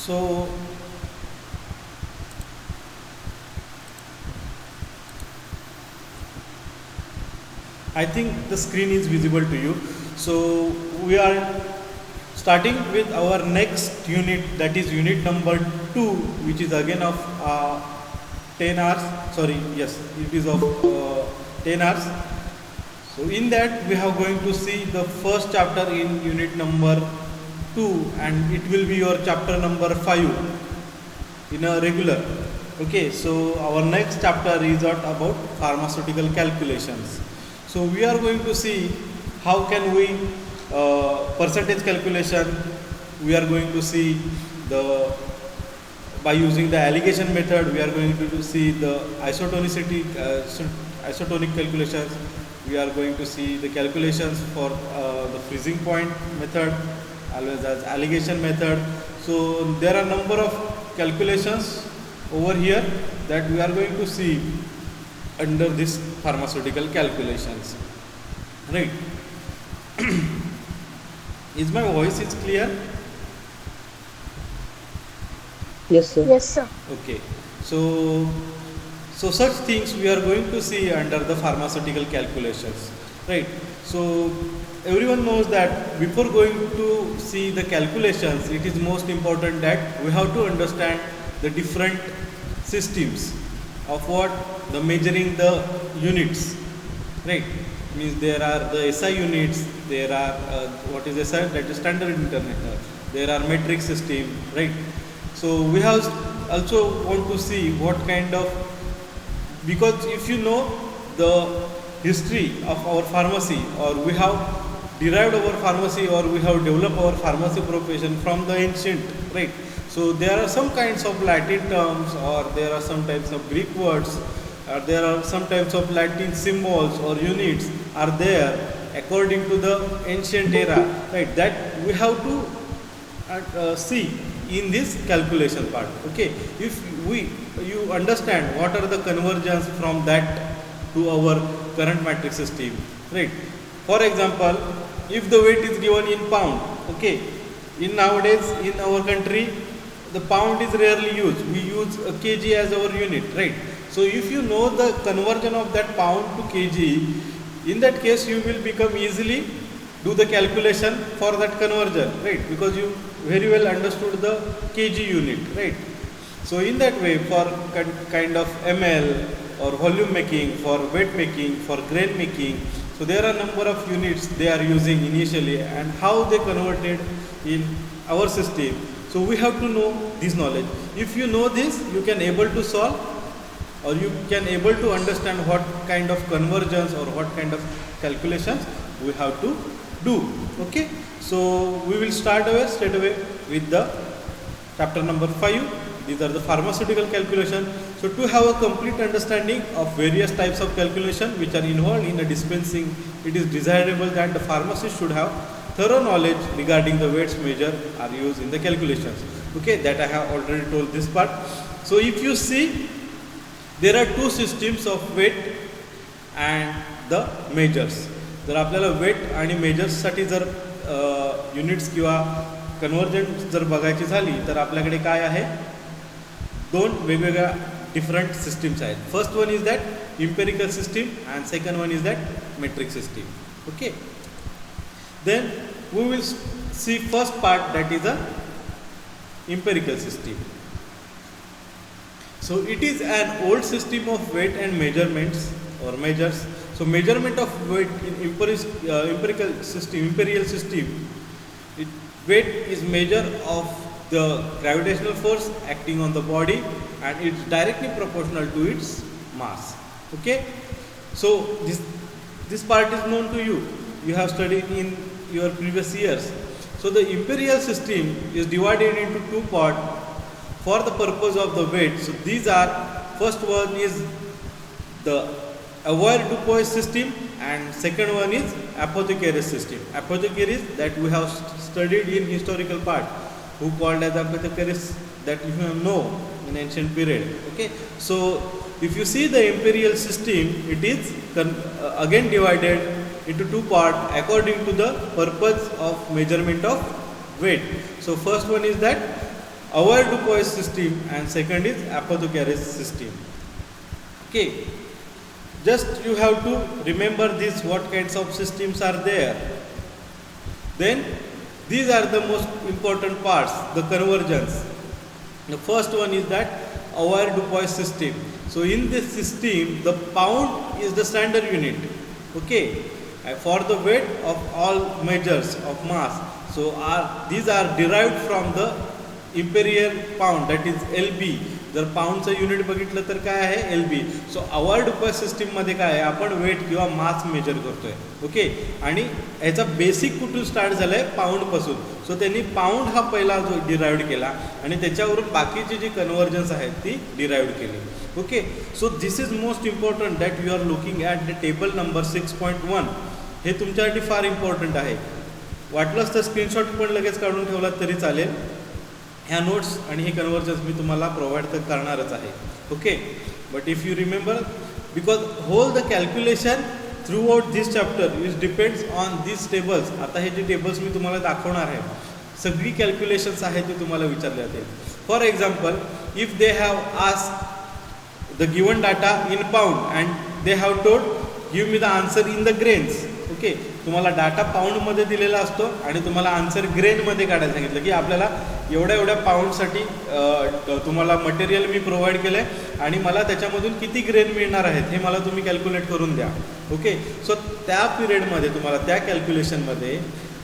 So I think the screen is visible to you. So we are starting with our next unit, that is unit number 2, which is again of 10 hours. Sorry, yes, it is of 10 hours. So in that we are going to see the first chapter in unit number 2, and it will be your chapter number 5 in a regular. Okay, so our next chapter is about pharmaceutical calculations. So we are going to see how can we percentage calculation. We are going to see the by using the alligation method. We are going to see the isotonicity isotonic calculations. We are going to see the calculations for the freezing point method as well as alligation method. So there are number of calculations over here that we are going to see under this pharmaceutical calculations, right? Is my voice is clear? Yes, sir. Yes, sir. Okay, so such things we are going to see under the pharmaceutical calculations, right? So everyone knows that before going to see the calculations, it is most important that we have to understand the different systems of what the measuring the units, right? Means there are the SI units, there are what is SI, that is standard international, there are metric system, right? So we have also want to see what kind of, because if you know the history of our pharmacy, or we have derived our pharmacy, or we have developed our pharmacy profession from the ancient, right? So there are some kinds of Latin terms, or there are some types of Greek words, or there are some types of Latin symbols or units are there according to the ancient era, right? That we have to see in this calculation part. Okay, if you understand what are the conversions from that to our current metric system, right? For example, if the weight is given in pound, okay, in nowadays in our country the pound is rarely used, we use a kg as our unit, right? So if you know the conversion of that pound to kg, in that case you will become easily do the calculation for that conversion, right? Because you very well understood the kg unit, right? So in that way, for kind of ml or volume making, for weight making, for grain making, so there are number of units they are using initially, and how they converted in our system. So we have to know this knowledge. If you know this, you can able to solve, or you can able to understand what kind of conversions or what kind of calculations we have to do. Okay, so we will start straight away with the chapter number 5. These are the pharmaceutical calculation. So to have a complete understanding of various types of calculation which are involved in a dispensing, it is desirable that the pharmacist should have thorough knowledge regarding the weights measured are used in the calculations. Okay, that I have already told this part. So if you see, there are two systems of weight and the measures. जर आपल्याला wait आणि मेजर्ससाठी जर units किंवा conversion जर बघायची झाली तर आपल्याकडे काय आहे, दोन वेगवेगळ्या डिफरंट सिस्टीम्स आहेत. First one is that imperial system and second one is that metric system. Okay, then we will see first part, that is a empirical system. So it is an old system of weight and measurements or measures. So measurement of weight in imperial system, weight is measure of the gravitational force acting on the body, and it's directly proportional to its mass. Okay, so this part is known to you. You have studied in your previous years. So the imperial system is divided into two parts for the purpose of the weight. So these are, first one is the Avoyer-Dupuis system, and second one is Apothecaris system. Apothecaris, that we have studied in historical part, who called as Apothecaris, that you know in ancient period. Okay, so if you see the imperial system, it is again divided into two parts according to the purpose of measurement of weight. So first one is that Avoirdupois system, and second is Apothecaris system. Okay, just you have to remember this, what kinds of systems are there. Then these are the most important parts, the convergence. The first one is that Avoirdupois system. So in this system, the pound is the standard unit. Okay, for the weight of all measures of mass. So these are derived from the imperial pound, that is LB. जर पाऊंडचं unit बघितलं तर काय आहे LB. सो अवॉर्डुपॉइस सिस्टीममध्ये काय आहे, आपण wait किंवा मास मेजर करतोय. ओके, आणि याचा बेसिक कुठून स्टार्ट झालं आहे, पाऊंडपासून. सो त्यांनी पाऊंड हा पहिला जो डिराईव्ड केला आणि त्याच्यावरून बाकीची जी कन्व्हर्जन्स आहेत ती डिराईव्ड केली. Okay, so this is most important that you are looking at the table number 6.1. हे तुमच्यासाठी फार इम्पॉर्टंट आहे. वाटलंच तर स्क्रीनशॉट पण लगेच काढून ठेवलात तरी चालेल. ह्या नोट्स आणि हे कन्व्हर्जन्स मी तुम्हाला प्रोव्हाइड तर करणारच आहे. Okay, but if you remember, because whole the calculation throughout this chapter is depends on this tables. आता हे जे टेबल्स मी तुम्हाला दाखवणार आहे, सगळी कॅल्क्युलेशन्स आहेत ते तुम्हाला विचारले जातील. For example, if they have ask the given data in pound and they have told give me the answer in the grains. Okay, तुम्हाला डाटा पाऊंडमध्ये दिलेला असतो आणि तुम्हाला आन्सर ग्रेनमध्ये काढायला सांगितलं की आपल्याला एवढ्या पाऊंडसाठी तुम्हाला मटेरियल मी प्रोव्हाइड केलं आहे आणि मला त्याच्यामधून किती ग्रेन मिळणार आहेत हे मला तुम्ही कॅल्क्युलेट करून द्या. ओके, सो त्या पिरियडमध्ये तुम्हाला त्या कॅल्क्युलेशनमध्ये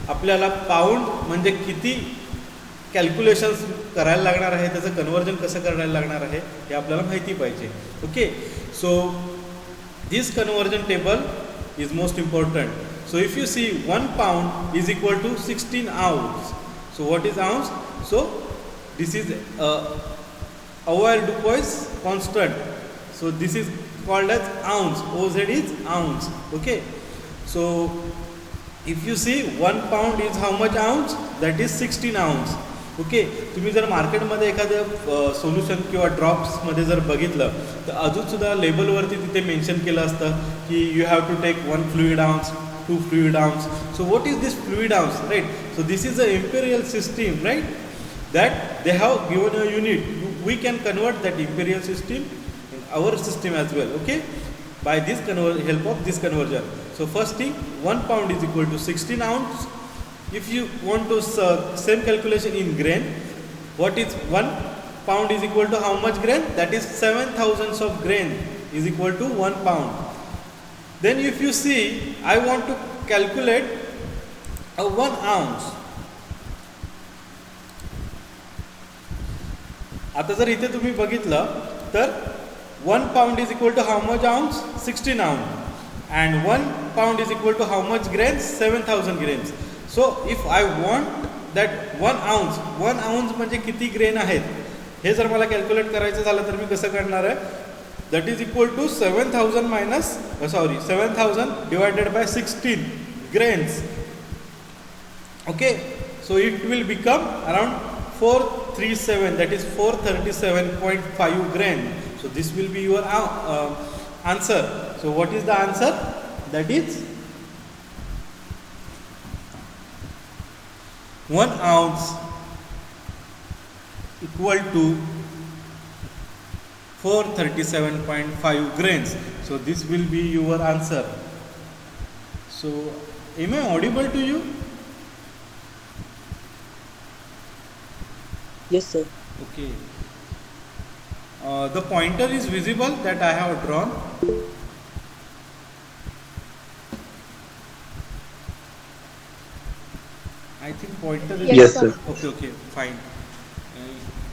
आपल्याला पाऊंड म्हणजे किती कॅल्क्युलेशन्स करायला लागणार आहे, त्याचं कन्व्हर्जन कसं करायला लागणार आहे हे आपल्याला माहिती पाहिजे. Okay, so this conversion table is most important. So if you see 1 pound is equal to 16 ounce. So what is ounce? So this is Avoirdupois constant. So this is called as ounce. OZ is ounce. Okay, so if you see 1 pound is how much ounce? That is 16 ounce. Okay, तुम्ही जर मार्केटमध्ये एखादं solution किंवा ड्रॉप्समध्ये जर बघितलं तर अजूनसुद्धा लेबलवरती तिथे मेन्शन केलं असतं की you have to take 1 fluid ounce, 2 fluid ounce. So what is this fluid ounce, right? So this is a imperial system, right, that they have given a unit. We can convert that imperial system in our system as well. Okay, by this help of this conversion. So first thing, 1 pound is equal to 16 ounce. If you want to same calculation in grain, what is 1 pound is equal to how much grain? That is 7,000 of grain is equal to 1 pound. Then if you see, I want to calculate a 1 ounce. आता जर इथे तुम्ही बघितलं तर 1 pound is equal to how much ounce? 16 ounce. And 1 pound is equal to how much grains? 7,000 grains. So if I want that 1 ounce म्हणजे किती grain आहेत हे जर मला कॅल्क्युलेट करायचं झालं तर मी कसं करणार आहे? That is equal to 7,000 divided by 16 grains. Okay, so it will become around 437, that is 437.5 grain. So this will be your answer. So what is the answer? That is 1 ounce equal to 437.5 grains. So this will be your answer. So am I audible to you? Yes, sir. Okay. The pointer is visible that I have drawn. I think pointer is... Yes, sir. Okay, fine.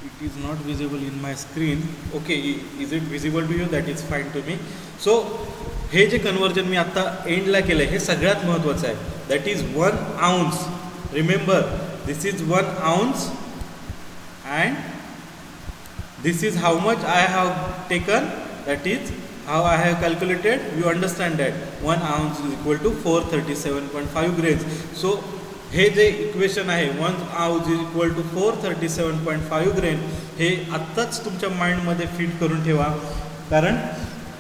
It is not visible in my screen. Okay, is it visible to you? That is fine to me. So, हे जे conversion मी आता एंडला केलं आहे हे सगळ्यात महत्त्वाचं आहे. That is 1 ounce. Remember, this is 1 ounce and this is how much I have taken. That is how I have calculated. You understand that 1 ounce is equal to 437.5 grains. So हे जे इक्वेशन आहे 1 ounce is equal to 437.5 grain हे आत्ताच तुमच्या माइंडमध्ये fit करून ठेवा, कारण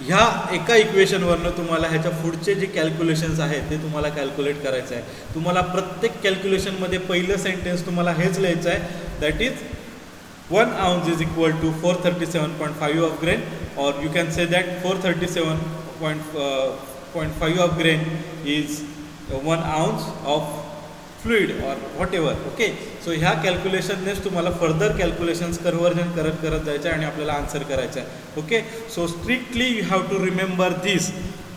ह्या एका इक्वेशनवरनं तुम्हाला ह्याच्या पुढचे जे कॅल्क्युलेशन्स आहेत ते तुम्हाला कॅल्क्युलेट करायचं आहे. तुम्हाला प्रत्येक कॅल्क्युलेशनमध्ये पहिलं सेंटेन्स तुम्हाला हेच लिहायचं आहे, that is 1 ounce is equal to 437.5 of grain, or you can say that 437.5 of grain is 1 ounce of fluid or whatever. Okay, so ह्या कॅल्क्युलेशननेच तुम्हाला फर्दर कॅल्क्युलेशन्स कन्वर्जन करत जायचं आणि आपल्याला आन्सर करायचं आहे. Okay, so strictly you have to remember this.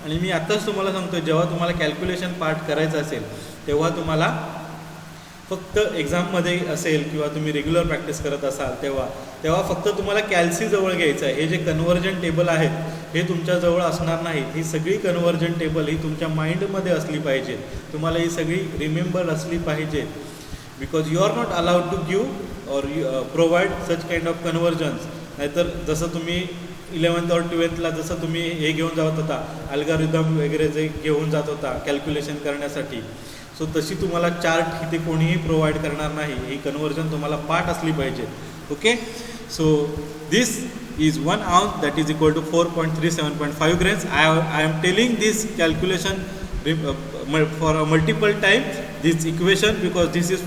आणि मी आत्ताच तुम्हाला सांगतो, जेव्हा तुम्हाला कॅल्क्युलेशन पार्ट करायचं असेल तेव्हा तुम्हाला फक्त एक्झाममध्ये असेल किंवा तुम्ही रेग्युलर प्रॅक्टिस करत असाल तेव्हा फक्त तुम्हाला कॅल्सी जवळ घ्यायचं आहे. हे जे कन्वर्जन टेबल आहेत हे तुमच्याजवळ असणार नाहीत. ही सगळी कन्वर्जन टेबल ही तुमच्या माइंडमध्ये असली पाहिजे. तुम्हाला ही सगळी रिमेंबर असली पाहिजे, because you are not allowed to give or provide such kind of conversions. नाहीतर जसं तुम्ही 11th और 12thला जसं तुम्ही हे घेऊन जात होता, अल्गोरिदम वगैरे जे घेऊन जात होता कॅल्क्युलेशन करण्यासाठी, सो तशी तुम्हाला चार्ट इथे कोणीही प्रोव्हाइड करणार नाही. ही कन्वर्जन तुम्हाला पाठ असली पाहिजे. Okay, so this is 1 ounce, that is equal to 4.37.5 grains. I am telling this calculation for a multiple times, this equation, because this is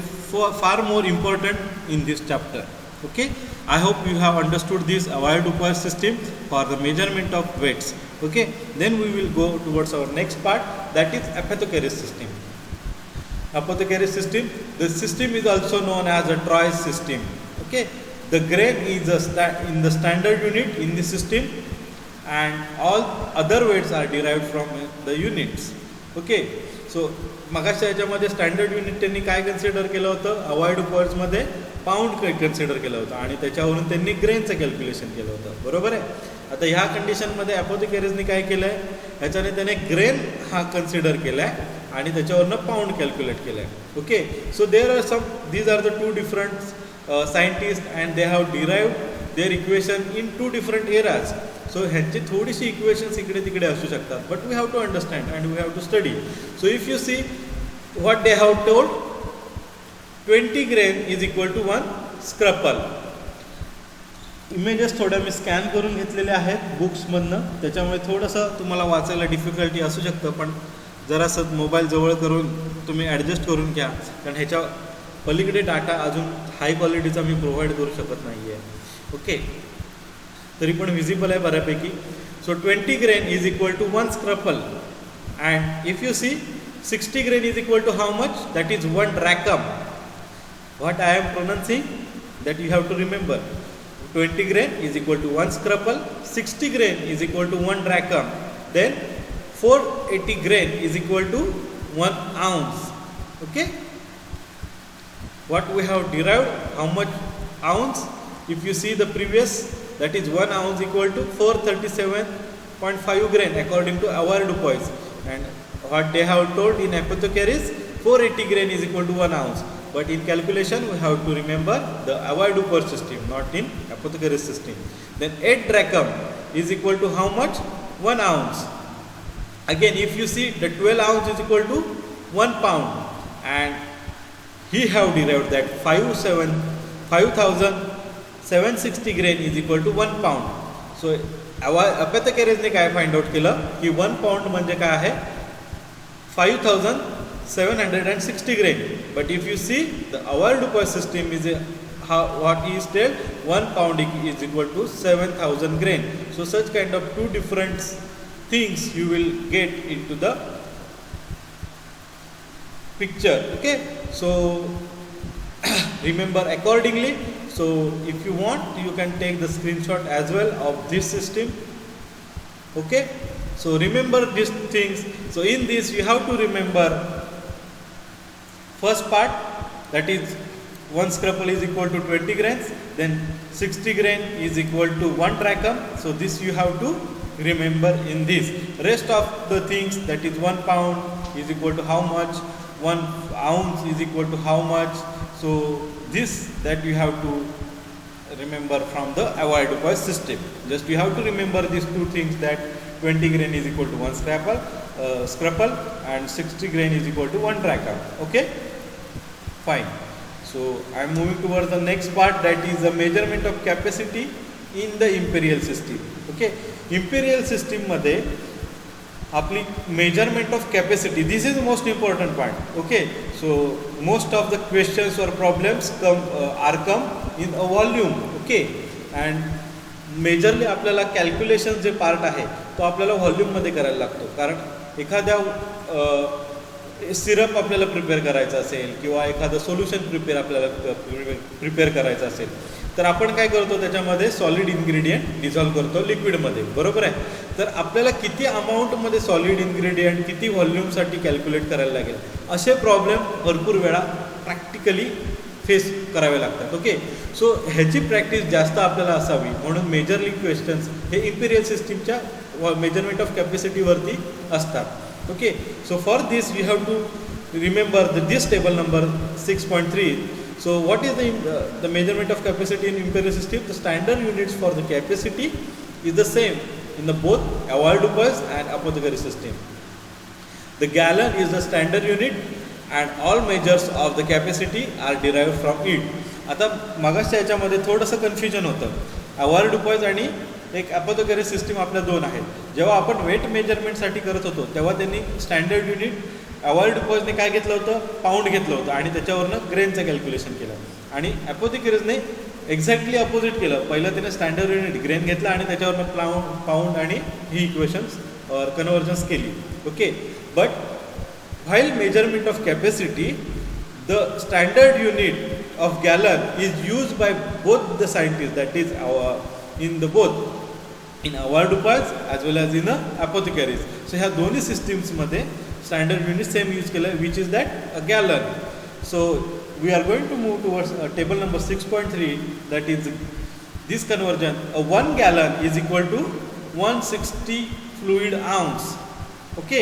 far more important in this chapter. Okay, I hope you have understood this Avogadro system for the measurement of weights. Okay, then we will go towards our next part, that is apothecaris system. Apothecaris system, this system is also known as a Troy system. Okay, the grain is in the standard unit in the system, and all other weights are derived from the units. Okay, so मगाच्या याच्यामध्ये standard unit त्यांनी काय consider केलं होतं, अवॉइडोपॉइड्समध्ये pound consider केलं होतं आणि त्याच्यावरून त्यांनी ग्रेनचं कॅल्क्युलेशन केलं होतं. बरोबर आहे. आता ह्या कंडिशनमध्ये अपोथेकेरिसने काय केलं आहे, ह्याच्याने त्याने ग्रेन हा कन्सिडर केला आहे आणि त्याच्यावरनं पाऊंड कॅल्क्युलेट केलं आहे. Okay, so these are the two different scientists and they have derived their equation in two different eras. So ह्यांची थोडीशी इक्वेशन्स इकडे तिकडे असू शकतात, but we have to understand and we have to study. So if you see what they have told, 20 grain is equal to 1 scruple. Images थोड्या मी scan करून घेतलेल्या आहेत बुक्समधनं, त्याच्यामुळे थोडंसं तुम्हाला वाचायला डिफिकल्टी असू शकतं, पण जरासं मोबाईल जवळ करून तुम्ही ॲडजस्ट करून घ्या, कारण ह्याच्या पलीकडे डाटा अजून हाय क्वालिटीचा मी प्रोव्हाइड करू शकत नाही आहे. ओके, तरी पण विजिबल आहे बऱ्यापैकी. सो 20 grain is equal to 1 scruple, and if you see 60 grain is equal to how much, that is 1 drachm. What I am pronouncing, that you have to remember. 20 grain is equal to 1 scruple, 60 grain is equal to 1 drachm, then 480 grain is equal to 1 ounce. Okay, what we have derived, how much ounce, if you see the previous, that is 1 ounce equal to 437.5 grain according to Avogadro, and what they have told in apothecaris, 480 grain is equal to 1 ounce. But in calculation we have to remember the Avogadro system, not in apothecaris system. Then 8 drachm is equal to how much, 1 ounce. Again, if you see, the 12 ounce is equal to 1 pound, and he have derived that 5760 grain is equal to 1 pound. So apothecarisने काय find out केलं की 1 pound म्हणजे काय आहे, 5760 grain. But if you see the Avogadro system is what is told, 1 pound is equal to 7000 grain. So such kind of two different things you will get into the picture. Okay, so remember accordingly. So if you want, you can take the screenshot as well of this system. Okay, so remember these things. So in this you have to remember first part, that is 1 scruple is equal to 20 grains, then 60 grain is equal to 1 drachm. So this you have to remember in this. Rest of the things, that is 1 pound is equal to how much, 1 ounce is equal to how much. So this, that you have to remember from the Avogadro system. Just you have to remember these two things, that 20 grain is equal to 1 scruple and 60 grain is equal to 1 drachm. Okay, fine. So I am moving towards the next part, that is the measurement of capacity in the imperial system. Okay, imperial system मध्ये आपली measurement of capacity, this is most important part. Okay, so most of the questions or problems are come in a volume. Okay, and majorly आपल्याला calculation जे part आहे तो आपल्याला व्हॉल्यूममध्ये करायला लागतो. कारण एखाद्या सिरप आपल्याला प्रिपेअर करायचं असेल किंवा एखादं सोल्युशन आपल्याला प्रिपेअर करायचं असेल तर आपण काय करतो, त्याच्यामध्ये सॉलिड इन्ग्रेडियंट डिझॉल्व करतो लिक्विडमध्ये, बरोबर आहे. तर आपल्याला किती अमाऊंटमध्ये सॉलिड इन्ग्रेडियंट किती व्हॉल्यूमसाठी कॅल्क्युलेट करायला लागेल, असे प्रॉब्लेम भरपूर वेळा प्रॅक्टिकली फेस करावे लागतात. ओके, सो ह्याची प्रॅक्टिस जास्त आपल्याला असावी म्हणून मेजरली क्वेश्चन्स हे इम्पिरियल सिस्टीमच्या मेजरमेंट ऑफ कॅपॅसिटीवरती असतात. Okay, so for this we have to remember this table number 6.3. So what is the measurement of capacity in imperial system? The standard units for the capacity is the same in the both Avogadro's and apothecary system. The gallon is the standard unit and all measures of the capacity are derived from it. आता मागासच्या याच्यामध्ये थोडंसं confusion होतं. Avogadro's आणि एक ॲपोथेकरी system आपल्या दोन आहेत. जेव्हा आपण वेट मेजरमेंटसाठी करत होतो तेव्हा त्यांनी स्टँडर्ड युनिट ॲव्हॉगाड्रोने काय घेतलं होतं, पाऊंड घेतलं होतं आणि त्याच्यावरनं ग्रेनचं कॅल्क्युलेशन केलं. आणि ॲपोथेकरीजने एक्झॅक्टली अपोजिट केलं. पहिलं त्याने स्टँडर्ड युनिट ग्रेन घेतला आणि त्याच्यावरनं पाऊंड आणि ही इक्वेशन्स कन्व्हर्जन्स केली. Okay, but while measurement of capacity the standard unit of gallon is use by both the scientist, that is in the both in Avogadro's as well as in the apothecaries. So ह्या दोन्ही सिस्टीम्समध्ये standard unit same use केलं, which is that a gallon. So we are going to move towards table number 6.3, that is this conversion. A 1 gallon इज equal to 160 fluid ounce. Okay,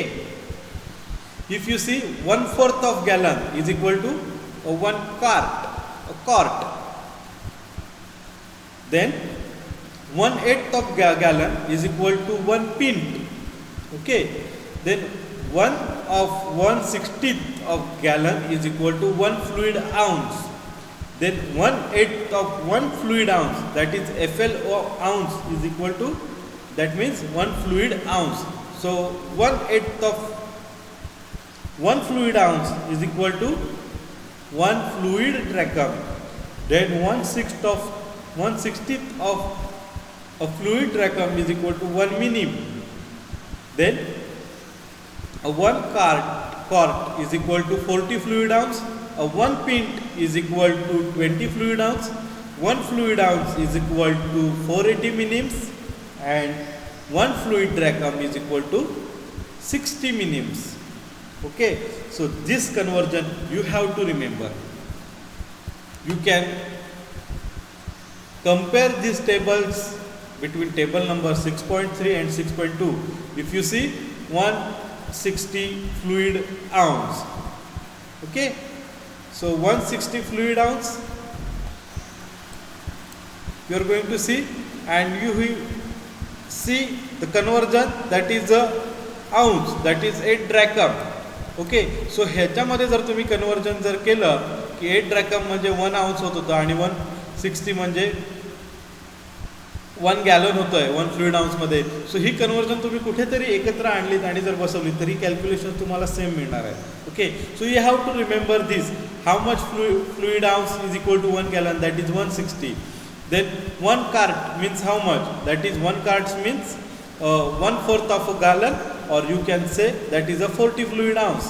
if you see 1/4 of gallon is equal to 1 quart. Then 1/8 of gallon is equal to 1 pint. Okay, then 1/160 of gallon is equal to 1 fluid ounce. Then 1/8 of 1 fluid ounce, that is FL ounce, is equal to, that means 1 fluid ounce. So 1/8 of 1 fluid ounce is equal to 1 fluid drachm. Then 1/60th of a fluid drachm is equal to 1 minim. Then a 1 quart is equal to 40 fluid ounce. A 1 pint is equal to 20 fluid ounce. 1 fluid ounce is equal to 480 minims, and 1 fluid drachm is equal to 60 minims. Okay, so this conversion you have to remember. You can compare these tables between table number 6.3 and 6.2. If you see 160 fluid ounce, okay, so 160 fluid ounce you are going to see, and you will see the conversion, that is a ounce, that is 8 drachm. Okay, सो ह्याच्यामध्ये जर तुम्ही conversion जर केलं की 8 drachm म्हणजे 1 ounce होत होतं आणि 160 म्हणजे 1 gallon होतं आहे 1 fluid ounceमध्ये. सो ही कन्वर्जन तुम्ही कुठेतरी एकत्र आणलीत आणि जर बसवली तरी कॅल्क्युलेशन तुम्हाला सेम मिळणार आहे. Okay, so you have to remember this, how much fluid ounce is equal to 1 gallon, that is 160. Then 1 quart means how much, that is 1 quart means 1/4 of a gallon, or you can say that is a 40 fluid ounce.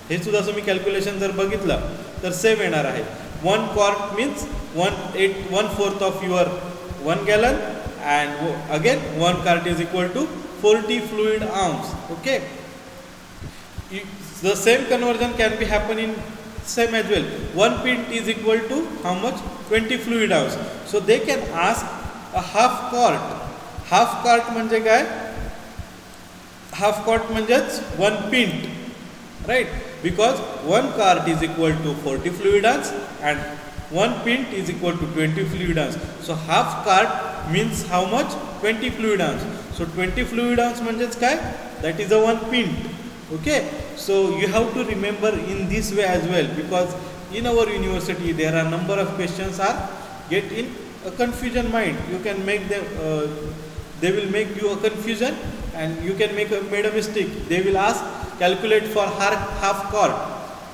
हे सुद्धा तुम्ही calculation जर बघितलं तर same येणार आहे. 1 quart means 1/4 of your 1 gallon, and again 1 quart is equal to 40 fluid ounce. Okay, the same conversion can be happen in same as well. 1 pint is equal to how much, 20 fluid ounce. So they can ask a half quart. Half quart म्हणजे काय, half quart म्हणजेच 1 pint, right? Because 1 quart is equal to 40 fluid ounce and 1 pint is equal to 20 fluid ounce. So half quart means how much, 20 fluid ounce. So 20 fluid ounce म्हणजेच काय, that is a 1 pint. Okay, so you have to remember in this way as well, because in our university there are number of questions are get in a confusion mind. You can make them they will make you a confusion and you can made a mistake. They will ask calculate for half quart.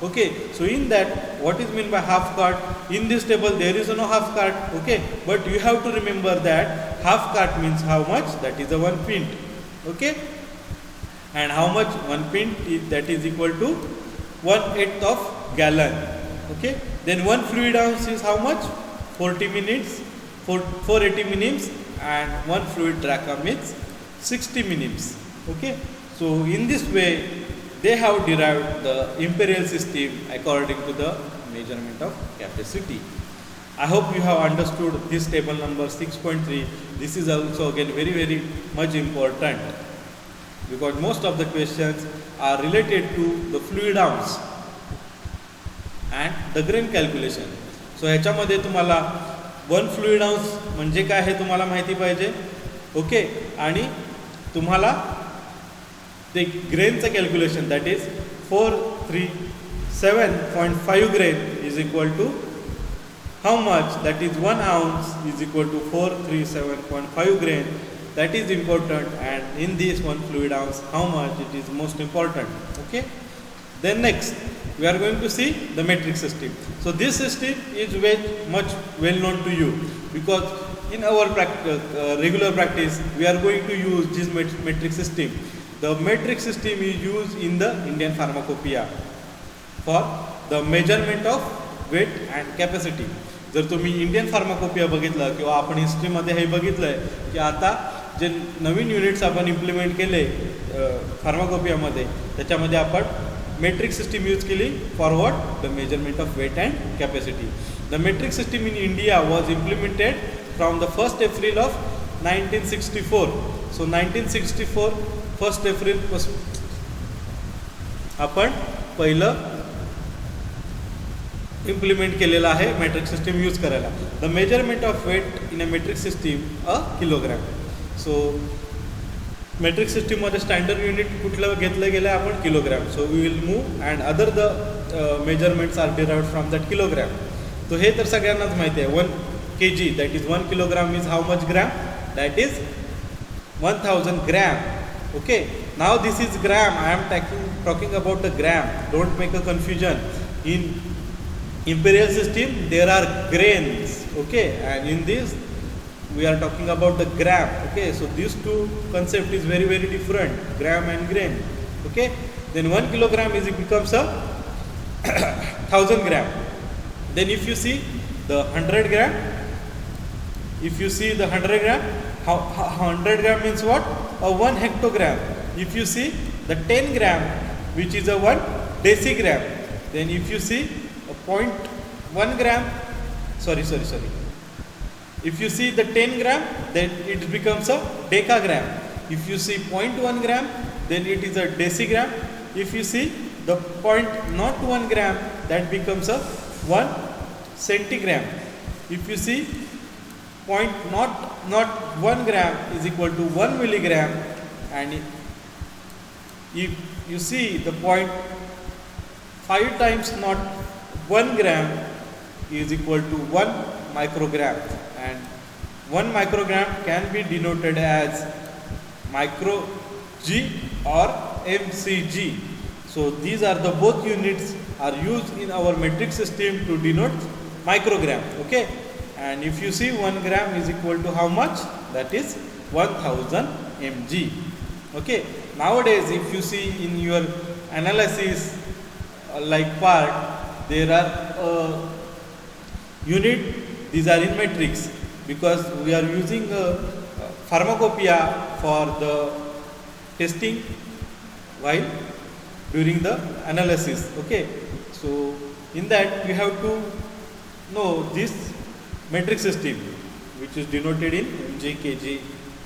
Okay, so in that, what is meant by half cart? In this table there is no half cart. Okay, but you have to remember that half cart means how much? That is a 1 pint. Okay, and how much 1 pint is, that is equal to 1/8 of gallon. Okay, then 1 fluid ounce is how much? 40 minutes, 480 minims, and 1 fluid drachm is 60 minims. Okay, so in this way they have derived the imperial system according to the measurement of capacity. I hope you have understood this table number 6.3. This is also again very much important, because most of the questions are related to the fluid ounce and the grain calculation. So ह्याच्यामध्ये तुम्हाला 1 fluid ounce म्हणजे काय हे तुम्हाला माहिती पाहिजे. Okay, आणि तुम्हाला the grains calculation, that is 437.5 grain is equal to how much? That is 1 ounce is equal to 437.5 grain. That is important, and in this 1 fluid ounce how much, it is most important. Okay, then next we are going to see the metric system. So this system is very much well known to you, because in our regular practice we are going to use this metric system. The metric system is used in the Indian pharmacopoeia for the measurement of weight and capacity. जर तुम्ही Indian pharmacopoeia बघितलं किंवा आपण हिस्ट्रीमध्ये हे बघितलं आहे की आता जे नवीन units आपण इम्प्लिमेंट केले फार्माकोपियामध्ये, त्याच्यामध्ये आपण मेट्रिक सिस्टीम यूज केली for what? The measurement of weight and capacity. The metric system in India was implemented from the 1st April of 1964. So 1964 1st April पासून आपण पहिलं इम्प्लिमेंट केलेलं आहे मेट्रिक सिस्टीम यूज करायला. The measurement of weight in a metric system a kilogram. So metric सिस्टीममध्ये standard unit कुठलं घेतलं गेलं आहे आपण? Kilogram. So we will move and other the measurements are derived from that kilogram. तो हे तर सगळ्यांनाच माहिती आहे. 1 kg, that is 1 kilogram is how much gram? That is 1000 gram. Okay, now this is gram. I am talking about the gram. Don't make a confusion. In imperial system there are grains. Okay, and in this we are talking about the gram. Okay, so these two concept is very different, gram and grain. Okay, then 1 kilogram is, it becomes a 1000 gram. Then if you see the 100 gram, if you see the 100 gram, how 100 gram means what? A 1 hectogram. If you see the 10 gram, which is a 1 decigram. Then if you see a 0.1 gram, sorry. If you see the 10 gram, then it becomes a decagram. If you see 0.1 gram, then it is a decigram. If you see the 0.01 gram, that becomes a 1 centigram. If you see 0.01 gram is equal to 1 milligram, and if you see the 0.5 times not 1 gram is equal to 1 microgram, and 1 microgram can be denoted as micro G or mcg. So these are the both units are used in our metric system to denote microgram. Okay, and if you see 1 gram is equal to how much? That is 1000 mg. Okay, nowadays if you see in your analysis like part, there are unit, these are in metrics, because we are using pharmacopoeia for the testing while during the analysis. Okay, so in that you have to know this metric system, which is denoted in mg, kg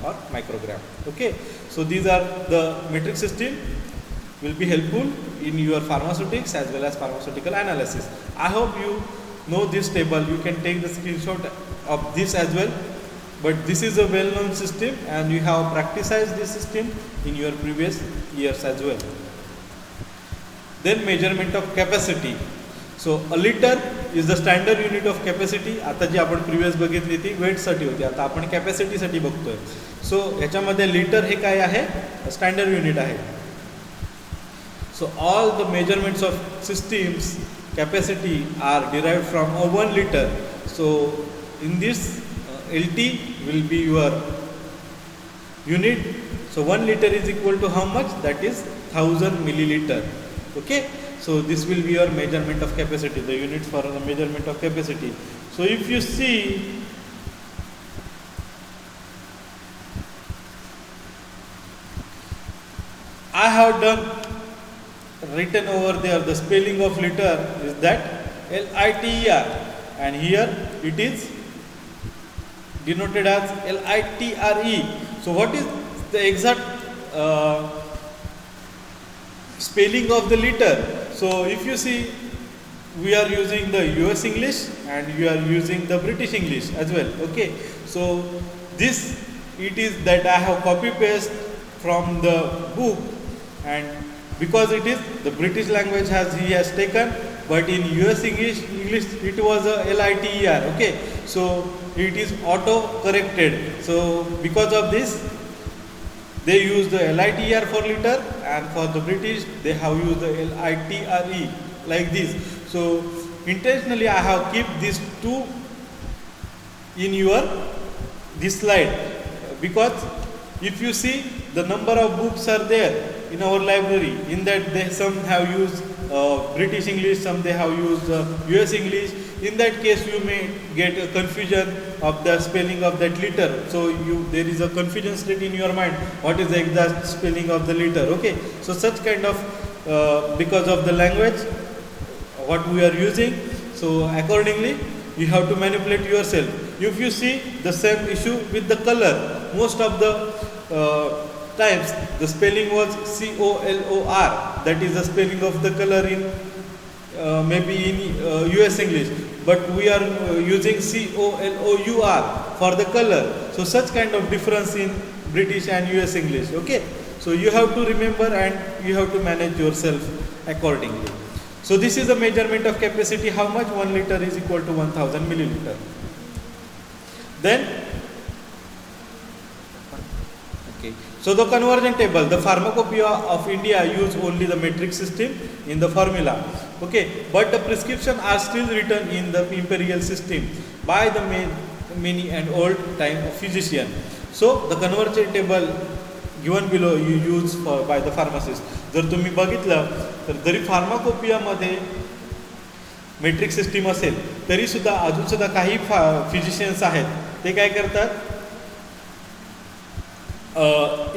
or microgram. Okay, so these are the metric system will be helpful in your pharmaceutics as well as pharmaceutical analysis. I hope you know this table. You can take the screenshot of this as well, but this is a well-known system and you have practiced this system in your previous years as well. Then measurement of capacity. So a liter is the standard unit of capacity. आता जी आपण previous बघितली ती वेटसाठी होती, आता आपण कॅपॅसिटीसाठी बघतोय. सो ह्याच्यामध्ये litre हे काय आहे? स्टँडर्ड युनिट आहे. So all the measurements of systems capacity are derived from a 1 liter. So in this LT will be your unit. So 1 liter is equal to how much? That is 1000 milliliter. Okay. So this will be your measurement of capacity, the unit for the measurement of capacity. So if you see, I have written over there the spelling of liter is that LITER, and here it is denoted as LITRE. So what is the exact spelling of the liter? So if you see, we are using the US English and you are using the British English as well. Okay, so this it is that I have copy paste from the book, and because it is the British language he has taken, but in US English it was a LITER. Okay, so it is auto corrected. So because of this, they use the LITER for liter, and for the British they have used the LITRE like this. So intentionally I have kept these two in this slide, because if you see, the number of books are there in our library. In that, some have used British English, some they have used US English. In that case, you may get a confusion of the spelling of that liter. So there is a confusion state in your mind. What is the exact spelling of the liter? Okay. So such kind of because of the language, what we are using. So accordingly, you have to manipulate yourself. If you see the same issue with the color, most of the times the spelling was COLOR. That is the spelling of the color in maybe in US English, but we are using COLOUR for the color. So such kind of difference in British and US English. Okay, so you have to remember and you have to manage yourself accordingly. So this is the measurement of capacity. How much? 1 liter is equal to 1000 milliliter. Then, okay. So the conversion table, the Pharmacopoeia of India use only the metric system in the formula. Okay, but the prescription are still written in the imperial system by the many and old time physician. So the conversion table given below you use by the pharmacist. जर तुम्ही बघितलं तर जरी फार्माकोपियामध्ये metric system असेल तरी सुद्धा अजून सुद्धा काही फिजिशियन्स आहेत ते काय करतात,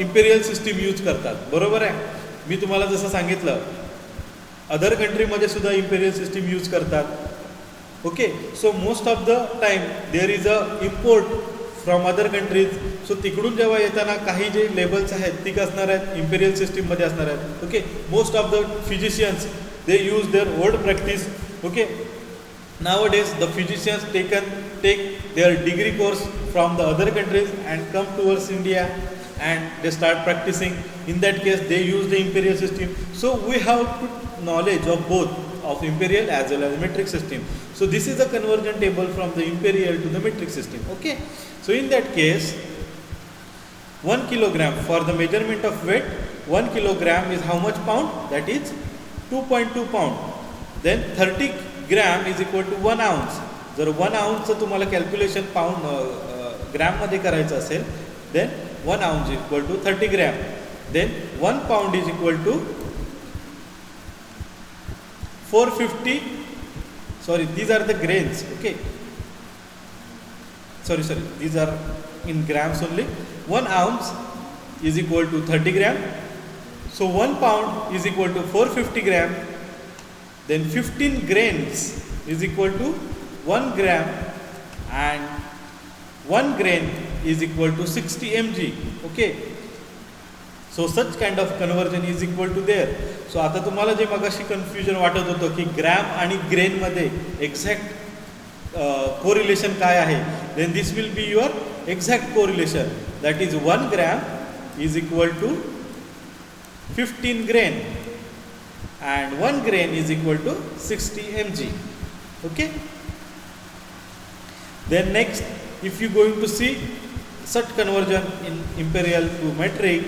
इम्पेरियल सिस्टीम यूज करतात. बरोबर आहे. मी तुम्हाला जसं सांगितलं, अदर कंट्रीमध्ये सुद्धा इम्पेरियल सिस्टीम यूज करतात. Okay, so most of the time there is a import from other countries. So तिकडून जेव्हा येताना काही जे लेबल्स आहेत ती असणार आहेत इम्पेरियल सिस्टीममध्ये असणार आहेत. Okay, most of the physicians they use their old practice. Okay, nowadays the physicians take their degree course from the other countries and come towards India and they start practicing. In that case they use the imperial system. So we have knowledge of both, of imperial as well as metric system. So this is a conversion table from the imperial to the metric system. Okay, so in that case 1 kilogram for the measurement of weight, 1 kilogram is how much pound? That is 2.2 pound. Then 30 gram is equal to 1 ounce. जर 1 ounceचं तुम्हाला calculation pound ग्रॅममध्ये करायचं असेल, then 1 ounce is equal to 30 gram. Then 1 pound is equal to 450. Sorry, these are the grains. Okay, sorry, these are in grams only. 1 ounce is equal to 30 gram. So 1 pound is equal to 450 gram. Then 15 grains is equal to 1 gram, and 1 grain is equal to 60 mg. Okay, so such kind of conversion is equal to there. So आता तुम्हाला जे मगाशी confusion वाटत होतं की gram आणि grain मध्ये exact correlation काय आहे, then this will be your exact correlation. That is 1 gram is equal to 15 grain. And 1 grain is equal to 60 mg. Okay, then next if you going to see such conversion in imperial to metric,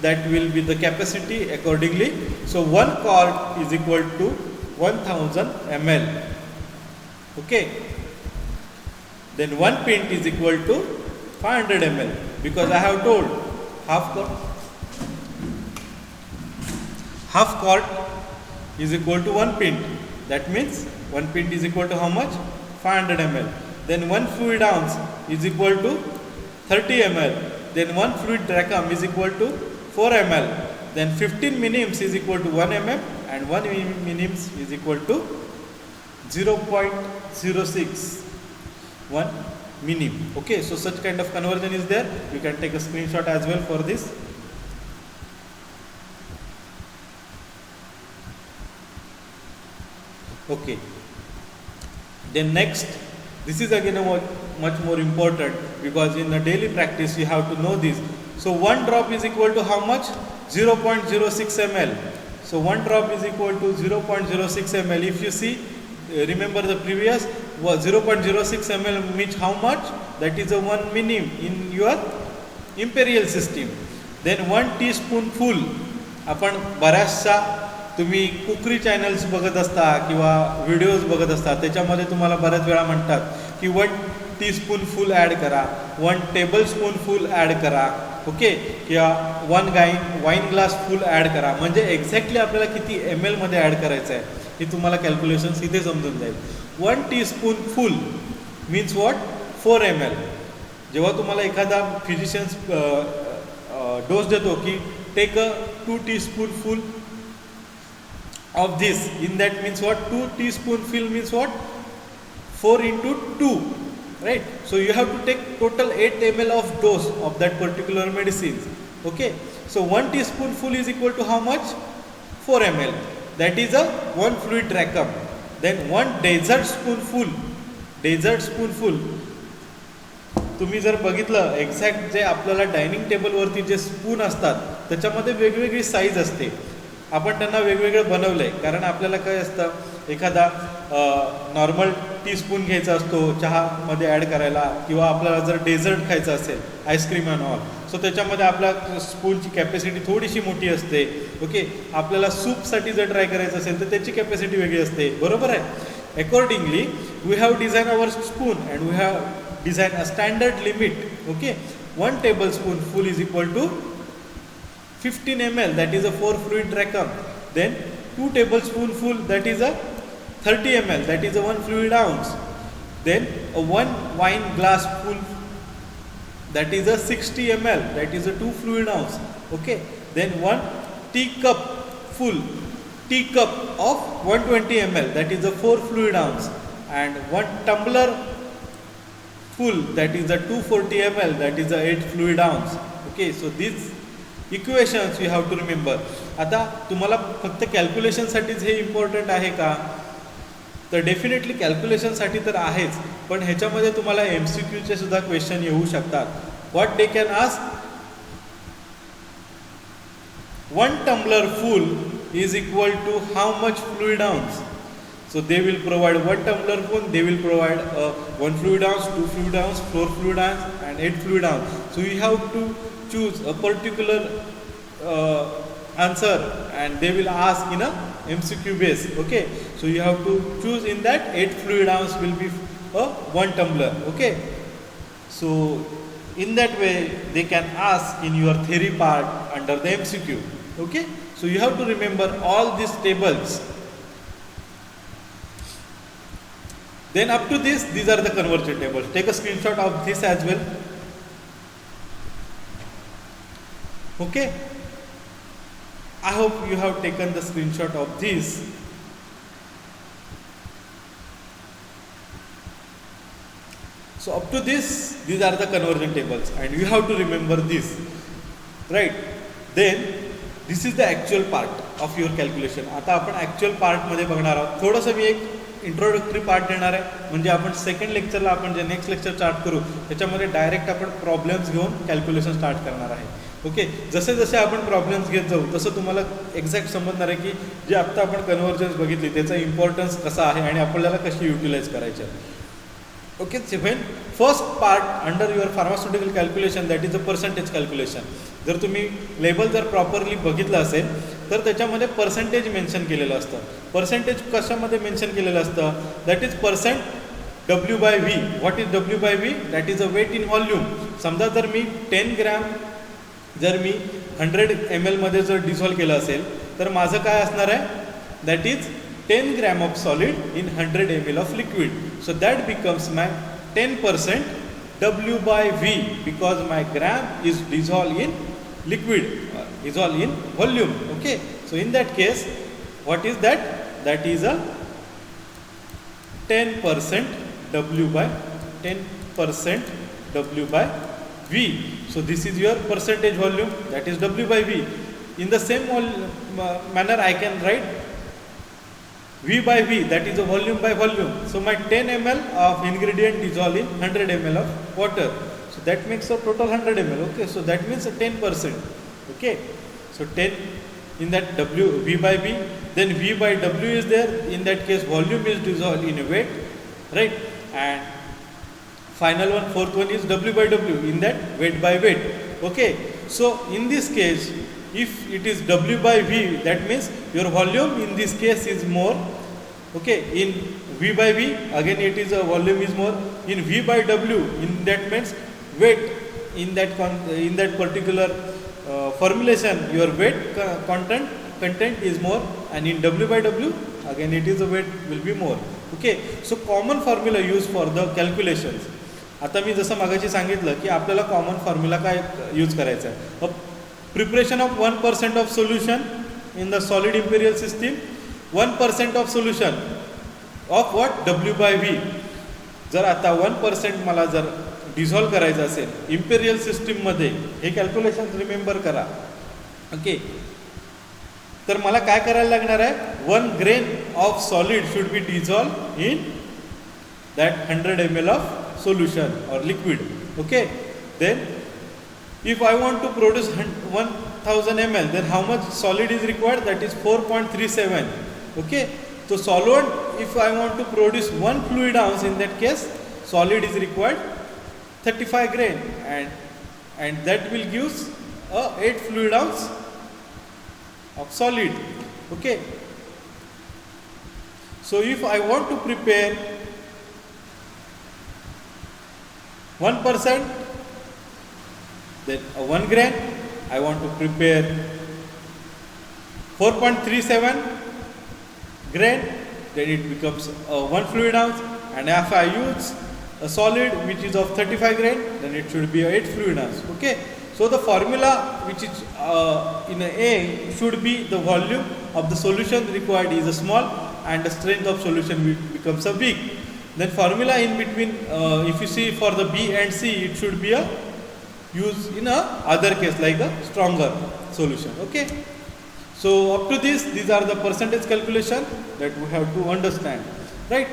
that will be the capacity accordingly. So 1 quart is equal to 1000 ml. Okay. Then 1 pint is equal to 500 ml, because I have told half quart is equal to 1 pint. That means 1 pint is equal to how much? 500 ml. Then 1 fluid ounce is equal to 30 ml. Then 1 fluid drachm is equal to 4 ml. Then 15 minims is equal to 1 mm, and 1 minims is equal to 0.06 1 minim. Okay, so such kind of conversion is there. You can take a screenshot as well for this. Okay. Then next, this is again much more important, because in a daily practice you have to know this. So 1 drop is equal to how much? 0.06 ml. So 1 drop is equal to 0.06 ml. If you see, remember the previous, 0.06 ml means how much? That is a 1 minim in your imperial system. Then 1 teaspoonful. आपण बऱ्याचशा तुम्ही कुकरी channels बघत असता किंवा videos बघत असता, त्याच्यामध्ये तुम्हाला बऱ्याच वेळा म्हणतात की 1 टीस्पूनफुल ॲड करा, 1 टेबलस्पूनफुल ॲड करा, ओके, किंवा 1 वाईन ग्लास फुल ॲड करा. म्हणजे एक्झॅक्टली आपल्याला किती ml मध्ये ॲड करायचं आहे हे तुम्हाला कॅल्क्युलेशन्स इथे समजून जाईल. 1 टीस्पूनफुल मीन्स वॉट? 4 ml. जेव्हा तुम्हाला एखादा फिजिशियन्स डोस देतो की take a 2 teaspoonful of this, in that means what? 2 teaspoonful means what? 4 into 2, right? So you have to take total 8 ml of dose of that particular medicine. Okay, so 1 teaspoonful is equal to how much? 4 ml. That is a 1 fluid drachm. Then 1 dessert spoonful. तुम्ही जर बघितलं exact जे आपल्याला dining टेबलवरती जे spoon असतात त्याच्यामध्ये वेगवेगळी size असते. आपण त्यांना वेगवेगळं बनवलं आहे, कारण आपल्याला काय असतं, एखादा नॉर्मल टीस्पून घ्यायचा असतो चहामध्ये ॲड करायला, किंवा आपल्याला जर डेझर्ट खायचं असेल, आईस्क्रीम अँड ऑल, सो त्याच्यामध्ये आपल्या स्पूनची कॅपॅसिटी थोडीशी मोठी असते. ओके, आपल्याला सूपसाठी जर ट्राय करायचं असेल तर त्याची कॅपॅसिटी वेगळी असते, बरोबर आहे. Accordingly we have design our spoon and we have design a standard limit. Okay, 1 tablespoonful is equal to 15 ml, that is a 4 fluid drachm. Then 2 tablespoonful, that is a 30 ml, that is a 1 fluid ounce. Then a 1 wine glass full, that is a 60 ml, that is a 2 fluid ounce. Okay, then 1 teacup of 120 ml, that is a 4 fluid ounce, and 1 tumbler full, that is a 240 ml, that is a 8 fluid ounce. Okay, so these equations you have to remember. आता तुम्हाला फक्त कॅल्क्युलेशनसाठीच हे important आहे का? तर definitely कॅल्क्युलेशनसाठी तर आहेच, पण ह्याच्यामध्ये तुम्हाला MCQचे सुद्धा क्वेश्चन येऊ शकतात. What they can ask? 1 tumbler full is equal to how much fluid ounce? So they will provide 1 tumbler full, they will provide 1 fluid ounce, 2 fluid ounce, 4 fluid ounce, and 8 fluid ounce. So you have to choose a particular answer, and they will ask in a MCQ base. Okay, so you have to choose in that 8 fluid ounce will be 1 tumbler. Okay, so in that way they can ask in your theory part under the MCQ. Okay, so you have to remember all these tables. Then up to this, these are the conversion tables. Take a screenshot of this as well. Okay, I hope you have taken the screenshot of this. So up to this, these are the conversion tables, and you have to remember this, right? Then this is the actual part of your calculation. आता आपण actual part मध्ये बघणार आहोत. थोडंसं मी एक introductory part देणार आहे, म्हणजे आपण सेकंड लेक्चरला आपण जे नेक्स्ट लेक्चर स्टार्ट करू त्याच्यामध्ये डायरेक्ट आपण प्रॉब्लेम्स घेऊन कॅल्क्युलेशन स्टार्ट करणार आहे. ओके, जसे जसे आपण प्रॉब्लेम्स घेत जाऊ तसं तुम्हाला एक्झॅक्ट समजणार आहे की जे आत्ता आपण कन्व्हर्जन्स बघितली त्याचा इम्पॉर्टन्स कसा आहे आणि आपल्याला कशी युटिलाइज करायची आहे. Okay, so when first part under your pharmaceutical calculation, that is the percentage calculation. जर तुम्ही लेबल जर प्रॉपरली बघितलं असेल तर त्याच्यामध्ये पर्सेंटेज मेन्शन केलेलं असतं. पर्सेंटेज कशामध्ये मेन्शन केलेलं असतं? That is percent W/V. What is W/V? That is a weight in volume. समजा जर मी 10 ग्रॅम जर मी 100 ml मध्ये जर डिझॉल्व केलं असेल तर माझं काय असणार आहे? That is 10 gram of solid in 100 ml of liquid. So that becomes my 10% W/V because my gram is dissolved in liquid, dissolved in volume. Okay. So in that case, what is that? That is a 10%10% W/V. So this is your percentage volume, that is W/V. In the same manner I can write V/V, that is a volume by volume. So my 10 ml of ingredient dissolved in 100 ml of water. So that makes a total 100 ml. Okay, so that means a 10%. Okay, so 10 in that V/V. Then V/W is there. In that case, volume is dissolved in weight, right? And final one, fourth one is W/W. In that weight by weight. Okay, so in this case, if it is W/V, that means your volume in this case is more. Okay, in V/V again it is a volume is more. In V/W, in that means weight in that particular formulation, your weight content is more, and in W/W again it is a weight will be more. Okay, so common formula used for the calculations. आता मी जसं मागाशी सांगितलं की आपल्याला common formula काय use करायचा आहे? Preparation of 1% of solution in the solid imperial system, 1% of solution of what? W/V. जर आता 1% मला जर डिझॉल्व करायचं असेल इम्पेरियल सिस्टीममध्ये, हे कॅल्क्युलेशन रिमेंबर करा. ओके, तर मला काय करायला लागणार आहे? 1 grain of solid should be dissolve in that 100 ml of solution or liquid. Okay, then if I want to produce 1000 ml, then how much solid is required? That is 4.37. Okay, so solvent, if I want to produce 1 fluid ounce, in that case solid is required 35 grain, and that will give a 8 fluid ounce of solid. Okay, so if I want to prepare 1%, then 1 grain, I want to prepare 4.37 grain, then it becomes 1 fluid ounce. And if I use a solid which is of 35 grain, then it should be 8 fluid ounce. Okay, so the formula which is in A should be the volume of the solution required is a small, and the strength of solution becomes a big. Then formula in between, if you see for the B and C, it should be a use in a other case like a stronger solution. Okay, so up to this, these are the percentage calculation that we have to understand, right?